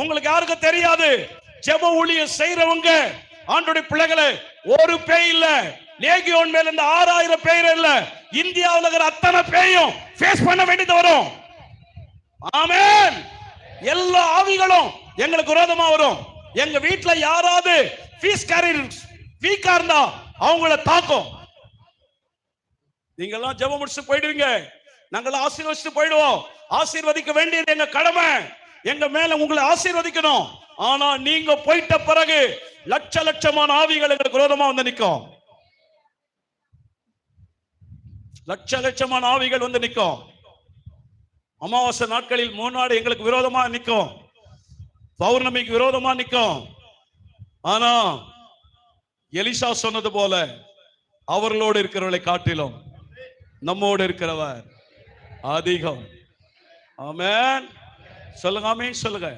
உங்களுக்கு யாருக்கும் தெரியாது. ஜெப ஊழியம் செய்றவங்க ஆண்டவருடைய பிள்ளைகளே, ஒரு பேய் இல்ல, லேகியோன் மேல இந்த 6000 பேர் இல்ல, இந்தியாவுல இருக்கிற அத்தனை பேயும் ஃபேஸ் பண்ண வேண்டியது வரும். ஆமென். எல்லா ஆவிகளும் எங்களுக்கு விரோதமா வரும். எங்க வீட்டுல யாராவது ஃபீஸ் கேரியர் வீக்கா இருந்தா அவங்கள தாக்கும். நீங்க எல்லாம் ஜெபம் முடிச்சு போயிடுவீங்க, நாங்கள் ஆசீர்வதிச்சு போயிடுவோம். ஆசீர்வதிக்க வேண்டியது எங்க கடமை. எங்க மேல உங்களை ஆசீர்வதிக்கணும். ஆனா நீங்க போயிட்ட பிறகு லட்ச லட்சமான ஆவிகள் எங்களுக்கு விரோதமா வந்து நிற்கும். லட்ச லட்சமான ஆவிகள் வந்து நிற்கும். அமாவாசை நாட்களில் முன்னாடி எங்களுக்கு விரோதமா நிற்கும், பௌர்ணமிக்கு விரோதமா நிற்கும். ஆனா எலிசா சொன்னது போல அவர்களோடு இருக்கிறவர்களை காட்டிலும் நம்மோடு இருக்கிறவர் அதிகம். ஆமென். சொல்லுங்க, ஆமென் சொல்லுங்க.